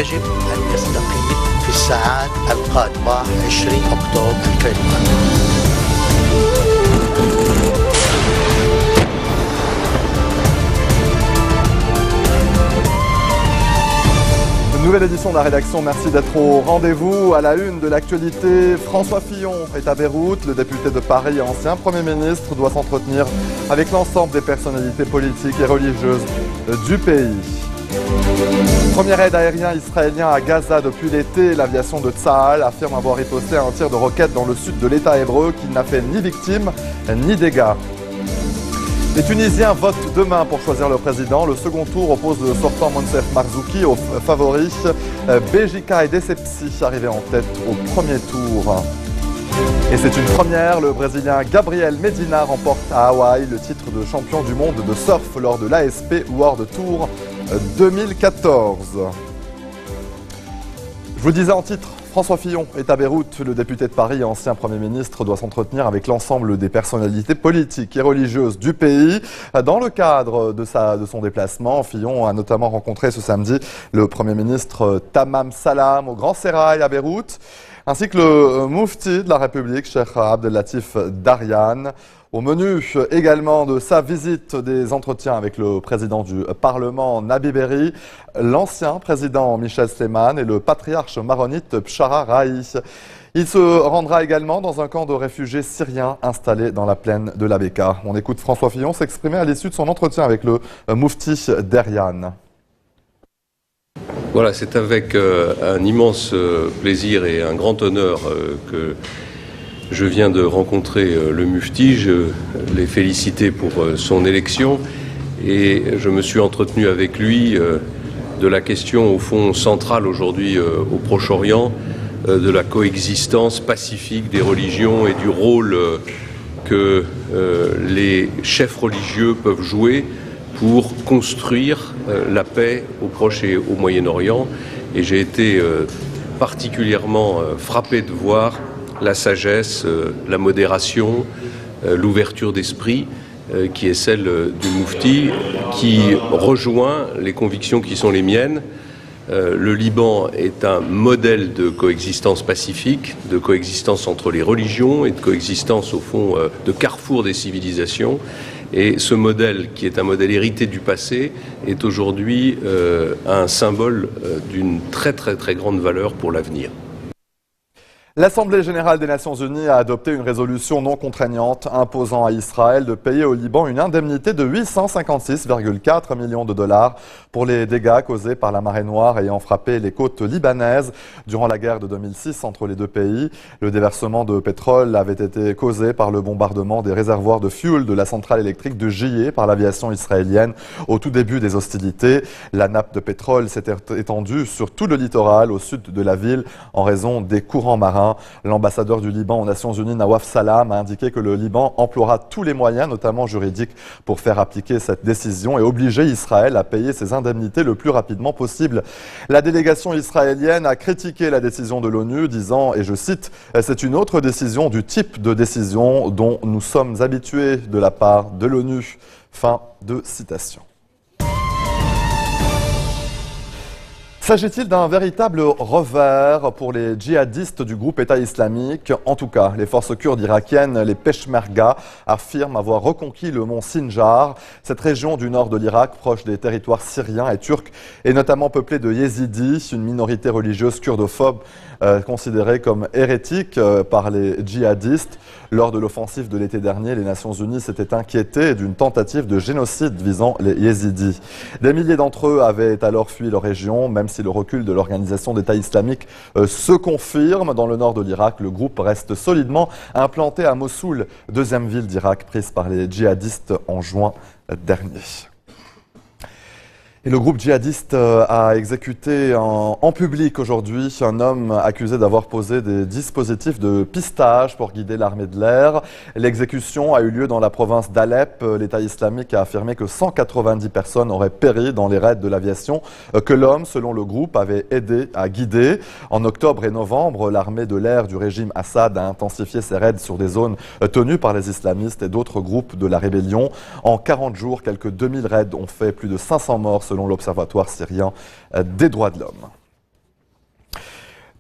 يجب أن يستقيل في الساعات القادمة 20 أكتوبر 2020. Nouvelle édition de la rédaction, merci d'être au rendez-vous. À la une de l'actualité, François Fillon est à Beyrouth. Le député de Paris et ancien Premier ministre doit s'entretenir avec l'ensemble des personnalités politiques et religieuses du pays. Premier aide aérien israélien à Gaza depuis l'été. L'aviation de Tsahal affirme avoir riposté à un tir de roquette dans le sud de l'État hébreu qui n'a fait ni victime ni dégâts. Les Tunisiens votent demain pour choisir le président. Le second tour oppose le sortant Moncef Marzouki aux favoris Béjika et Dessepsi, arrivés en tête au premier tour. Et c'est une première, le Brésilien Gabriel Medina remporte à Hawaï le titre de champion du monde de surf lors de l'ASP World Tour 2014. Je vous disais en titre, François Fillon est à Beyrouth. Le député de Paris et ancien Premier ministre doit s'entretenir avec l'ensemble des personnalités politiques et religieuses du pays. Dans le cadre de son déplacement, Fillon a notamment rencontré ce samedi le Premier ministre Tamam Salam au Grand Sérail à Beyrouth, ainsi que le Moufti de la République, Cheikh Abdellatif Darian. Au menu également de sa visite, des entretiens avec le président du Parlement, Nabi Berri, l'ancien président Michel Sleiman et le patriarche maronite Bshara Rahi. Il se rendra également dans un camp de réfugiés syriens installé dans la plaine de la Beka. On écoute François Fillon s'exprimer à l'issue de son entretien avec le Moufti Darian. Voilà, c'est avec un immense plaisir et un grand honneur que je viens de rencontrer le Mufti. Je l'ai félicité pour son élection et je me suis entretenu avec lui de la question au fond centrale aujourd'hui au Proche-Orient, de la coexistence pacifique des religions et du rôle que les chefs religieux peuvent jouer pour construire la paix au Proche et au Moyen-Orient. Et j'ai été particulièrement frappé de voir la sagesse, la modération, l'ouverture d'esprit qui est celle du Moufti, qui rejoint les convictions qui sont les miennes. Le Liban est un modèle de coexistence pacifique, de coexistence entre les religions et de coexistence au fond de carrefour des civilisations. Et ce modèle, qui est un modèle hérité du passé, est aujourd'hui un symbole d'une très grande valeur pour l'avenir. L'Assemblée générale des Nations unies a adopté une résolution non contraignante imposant à Israël de payer au Liban une indemnité de 856,4 millions de dollars pour les dégâts causés par la marée noire ayant frappé les côtes libanaises durant la guerre de 2006 entre les deux pays. Le déversement de pétrole avait été causé par le bombardement des réservoirs de fuel de la centrale électrique de Jiyeh par l'aviation israélienne au tout début des hostilités. La nappe de pétrole s'était étendue sur tout le littoral au sud de la ville en raison des courants marins. L'ambassadeur du Liban aux Nations Unies, Nawaf Salam, a indiqué que le Liban emploiera tous les moyens, notamment juridiques, pour faire appliquer cette décision et obliger Israël à payer ses indemnités le plus rapidement possible. La délégation israélienne a critiqué la décision de l'ONU, disant, et je cite, « C'est une autre décision du type de décision dont nous sommes habitués de la part de l'ONU ». Fin de citation. S'agit-il d'un véritable revers pour les djihadistes du groupe État islamique? En tout cas, les forces kurdes irakiennes, les Peshmerga, affirment avoir reconquis le mont Sinjar. Cette région du nord de l'Irak, proche des territoires syriens et turcs, est notamment peuplée de yézidis, une minorité religieuse kurdophobe considérée comme hérétique par les djihadistes. Lors de l'offensive de l'été dernier, les Nations Unies s'étaient inquiétées d'une tentative de génocide visant les yézidis. Des milliers d'entre eux avaient alors fui leur région, même si le recul de l'organisation d'État islamique se confirme. Dans le nord de l'Irak, le groupe reste solidement implanté à Mossoul, deuxième ville d'Irak prise par les djihadistes en juin dernier. Et le groupe djihadiste a exécuté en public aujourd'hui un homme accusé d'avoir posé des dispositifs de pistage pour guider l'armée de l'air. L'exécution a eu lieu dans la province d'Alep. L'État islamique a affirmé que 190 personnes auraient péri dans les raids de l'aviation que l'homme, selon le groupe, avait aidé à guider. En octobre et novembre, l'armée de l'air du régime Assad a intensifié ses raids sur des zones tenues par les islamistes et d'autres groupes de la rébellion. En 40 jours, quelques 2000 raids ont fait plus de 500 morts selon l'Observatoire syrien des droits de l'homme.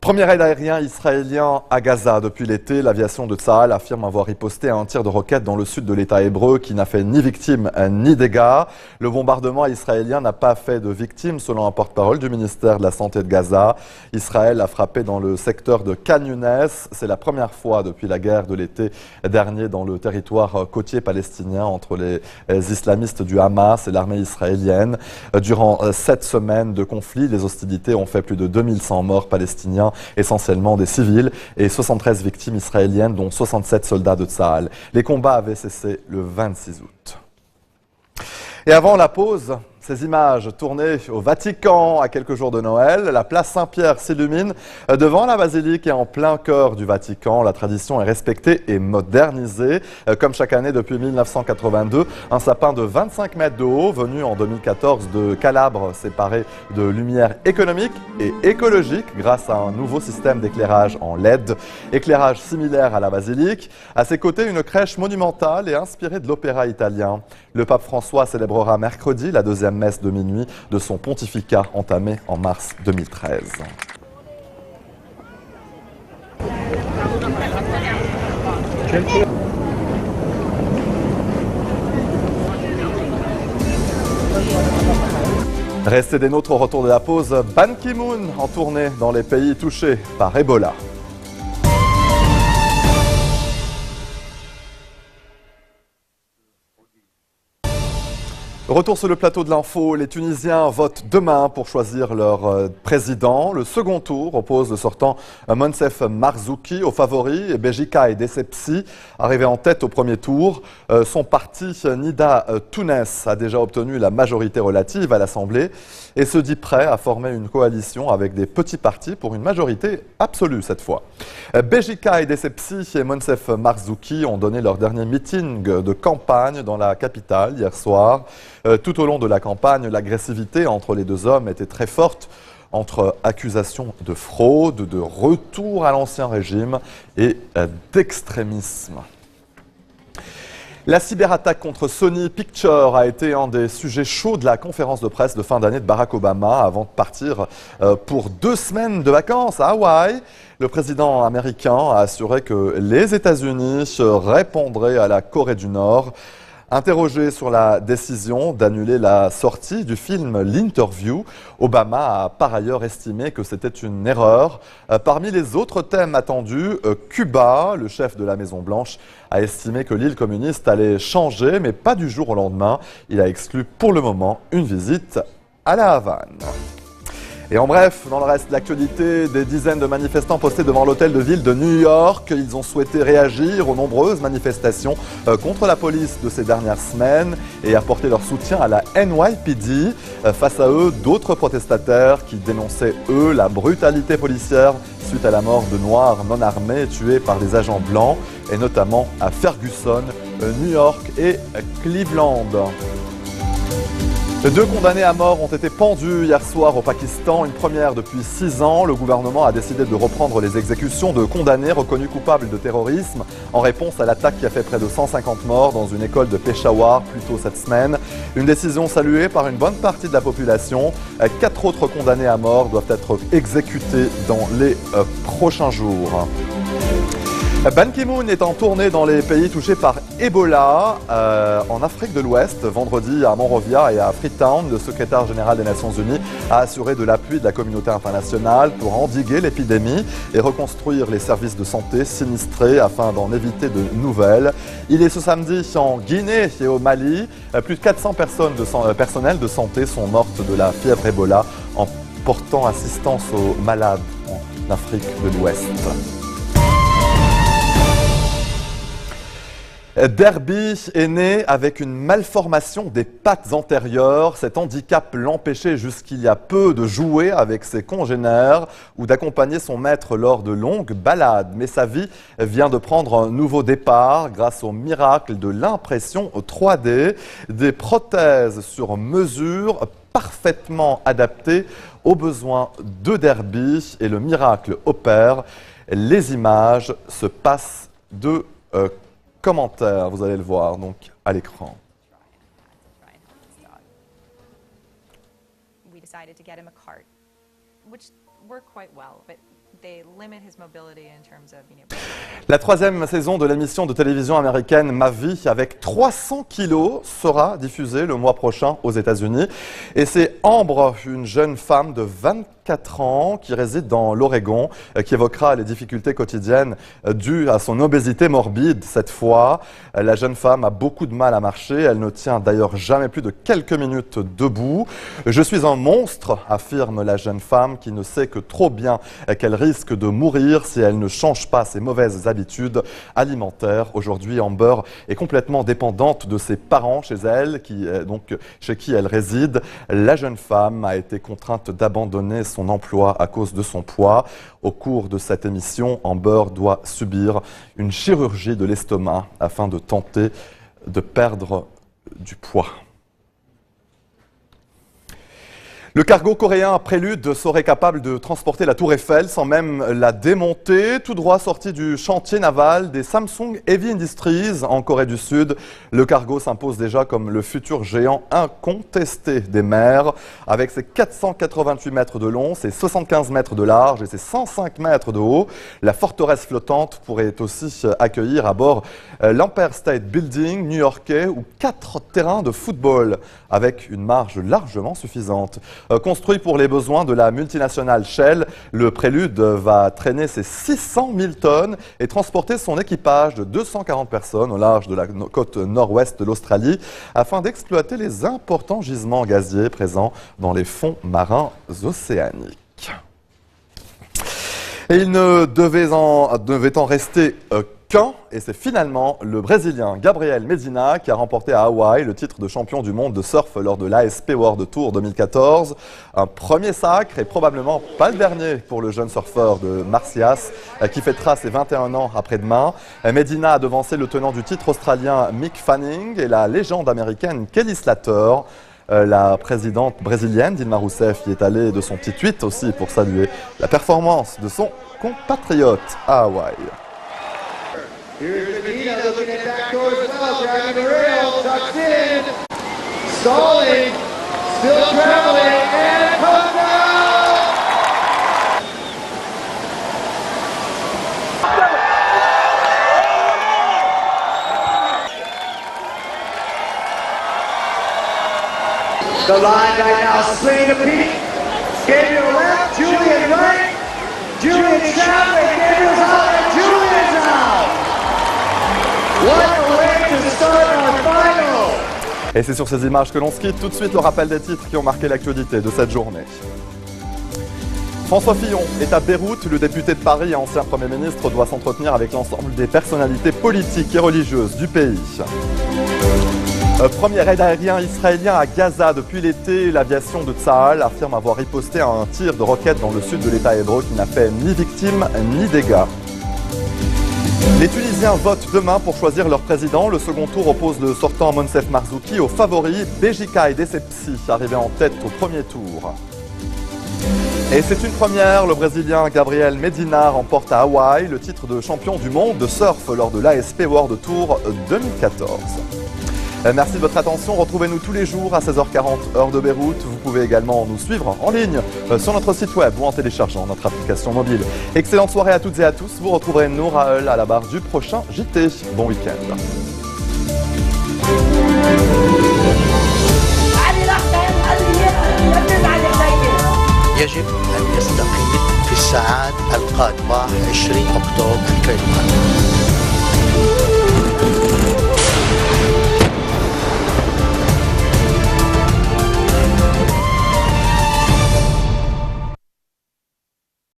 Premier aide aérien israélien à Gaza depuis l'été. L'aviation de Tsahal affirme avoir riposté à un tir de roquette dans le sud de l'État hébreu qui n'a fait ni victime ni dégâts. Le bombardement israélien n'a pas fait de victimes selon un porte-parole du ministère de la Santé de Gaza. Israël a frappé dans le secteur de Khan Younes. C'est la première fois depuis la guerre de l'été dernier dans le territoire côtier palestinien entre les islamistes du Hamas et l'armée israélienne. Durant 7 semaines de conflit, les hostilités ont fait plus de 2100 morts palestiniens, essentiellement des civils, et 73 victimes israéliennes, dont 67 soldats de Tsahal. Les combats avaient cessé le 26 août. Et avant la pause, ces images tournées au Vatican à quelques jours de Noël, la place Saint-Pierre s'illumine devant la basilique et en plein cœur du Vatican. La tradition est respectée et modernisée. Comme chaque année depuis 1982, un sapin de 25 mètres de haut, venu en 2014 de Calabre, séparé de lumière économique et écologique grâce à un nouveau système d'éclairage en LED. Éclairage similaire à la basilique. À ses côtés, une crèche monumentale et inspirée de l'opéra italien. Le pape François célébrera mercredi la deuxième messe de minuit de son pontificat entamé en mars 2013. Restez des nôtres au retour de la pause. Ban Ki-moon en tournée dans les pays touchés par Ebola. Retour sur le plateau de l'info, les Tunisiens votent demain pour choisir leur président. Le second tour oppose le sortant Monsef Marzouki au favori et Béjika et Dessepsi, arrivé en tête au premier tour. Son parti Nida Tounes a déjà obtenu la majorité relative à l'Assemblée et se dit prêt à former une coalition avec des petits partis pour une majorité absolue cette fois. Béjika et Dessepsi et Monsef Marzouki ont donné leur dernier meeting de campagne dans la capitale hier soir. Tout au long de la campagne, l'agressivité entre les deux hommes était très forte, entre accusations de fraude, de retour à l'ancien régime et d'extrémisme. La cyberattaque contre Sony Pictures a été un des sujets chauds de la conférence de presse de fin d'année de Barack Obama avant de partir pour 2 semaines de vacances à Hawaï. Le président américain a assuré que les États-Unis répondraient à la Corée du Nord. Interrogé sur la décision d'annuler la sortie du film L'Interview, Obama a par ailleurs estimé que c'était une erreur. Parmi les autres thèmes attendus, Cuba, le chef de la Maison-Blanche, a estimé que l'île communiste allait changer, mais pas du jour au lendemain. Il a exclu pour le moment une visite à la Havane. Et en bref, dans le reste de l'actualité, des dizaines de manifestants postés devant l'hôtel de ville de New York. Ils ont souhaité réagir aux nombreuses manifestations contre la police de ces dernières semaines et apporter leur soutien à la NYPD. Face à eux, d'autres protestataires qui dénonçaient, eux, la brutalité policière suite à la mort de Noirs non armés tués par des agents blancs, et notamment à Ferguson, New York et Cleveland. 2 condamnés à mort ont été pendus hier soir au Pakistan, une première depuis 6 ans. Le gouvernement a décidé de reprendre les exécutions de condamnés reconnus coupables de terrorisme en réponse à l'attaque qui a fait près de 150 morts dans une école de Peshawar plus tôt cette semaine. Une décision saluée par une bonne partie de la population. 4 autres condamnés à mort doivent être exécutés dans les prochains jours. Ban Ki-moon est en tournée dans les pays touchés par Ebola en Afrique de l'Ouest. Vendredi à Monrovia et à Freetown, le secrétaire général des Nations Unies a assuré de l'appui de la communauté internationale pour endiguer l'épidémie et reconstruire les services de santé sinistrés afin d'en éviter de nouvelles. Il est ce samedi en Guinée et au Mali. Plus de 400 personnels de santé sont mortes de la fièvre Ebola en portant assistance aux malades en Afrique de l'Ouest. Derby est né avec une malformation des pattes antérieures. Cet handicap l'empêchait jusqu'il y a peu de jouer avec ses congénères ou d'accompagner son maître lors de longues balades. Mais sa vie vient de prendre un nouveau départ grâce au miracle de l'impression 3D, des prothèses sur mesure parfaitement adaptées aux besoins de Derby. Et le miracle opère. Les images se passent de commentaires, vous allez le voir donc à l'écran. We decided to get him a cart, which worked quite well, but La troisième saison de l'émission de télévision américaine Ma Vie avec 300 kilos sera diffusée le mois prochain aux États-Unis. Et c'est Ambre, une jeune femme de 24 ans qui réside dans l'Oregon, qui évoquera les difficultés quotidiennes dues à son obésité morbide. Cette fois, la jeune femme a beaucoup de mal à marcher. Elle ne tient d'ailleurs jamais plus de quelques minutes debout. Je suis un monstre, affirme la jeune femme qui ne sait que trop bien qu'elle risque de mourir si elle ne change pas ses mauvaises habitudes alimentaires. Aujourd'hui, Amber est complètement dépendante de ses parents chez elle, chez qui elle réside. La jeune femme a été contrainte d'abandonner son emploi à cause de son poids. Au cours de cette émission, Amber doit subir une chirurgie de l'estomac afin de tenter de perdre du poids. Le cargo coréen Prélude serait capable de transporter la tour Eiffel sans même la démonter. Tout droit sorti du chantier naval des Samsung Heavy Industries en Corée du Sud, le cargo s'impose déjà comme le futur géant incontesté des mers. Avec ses 488 mètres de long, ses 75 mètres de large et ses 105 mètres de haut, la forteresse flottante pourrait aussi accueillir à bord l'Empire State Building new-yorkais ou 4 terrains de football avec une marge largement suffisante. Construit pour les besoins de la multinationale Shell, le Prélude va traîner ses 600 000 tonnes et transporter son équipage de 240 personnes au large de la côte nord-ouest de l'Australie afin d'exploiter les importants gisements gaziers présents dans les fonds marins océaniques. Et il ne devait en rester qu'un, et c'est finalement le Brésilien Gabriel Medina qui a remporté à Hawaï le titre de champion du monde de surf lors de l'ASP World Tour 2014. Un premier sacre et probablement pas le dernier pour le jeune surfeur de Marcias qui fêtera ses 21 ans après-demain. Medina a devancé le tenant du titre australien Mick Fanning et la légende américaine Kelly Slater. La présidente brésilienne Dilma Rousseff y est allée de son petit tweet aussi pour saluer la performance de son compatriote à Hawaï. Here's Medina looking at backdoor as well, grabbing the rail, tucks in, stalling, still traveling, and comes out! The line right now, swing to Pete, Gabriel left, Julian right, Julian Chadwick, Gabriel's out, and Julian's out! What a way to start our final! Et c'est sur ces images que l'on se quitte. Tout de suite, le rappel des titres qui ont marqué l'actualité de cette journée. François Fillon est à Beyrouth. Le député de Paris et ancien Premier ministre doit s'entretenir avec l'ensemble des personnalités politiques et religieuses du pays. Premier raid aérien israélien à Gaza depuis l'été. L'aviation de Tsahal affirme avoir riposté à un tir de roquette dans le sud de l'État hébreu qui n'a fait ni victime ni dégâts. Les Tunisiens votent demain pour choisir leur président. Le second tour oppose le sortant Monsef Marzouki au favori Béjika et Dessepsi, arrivé en tête au premier tour. Et c'est une première, le Brésilien Gabriel Medina remporte à Hawaï le titre de champion du monde de surf lors de l'ASP World Tour 2014. Merci de votre attention. Retrouvez-nous tous les jours à 16h40 heure de Beyrouth. Vous pouvez également nous suivre en ligne sur notre site web ou en téléchargeant notre application mobile. Excellente soirée à toutes et à tous. Vous retrouverez Nour à la barre du prochain JT. Bon week-end. يجب أن يستقيل في الساعات القادمة 20 أكتوبر 2021.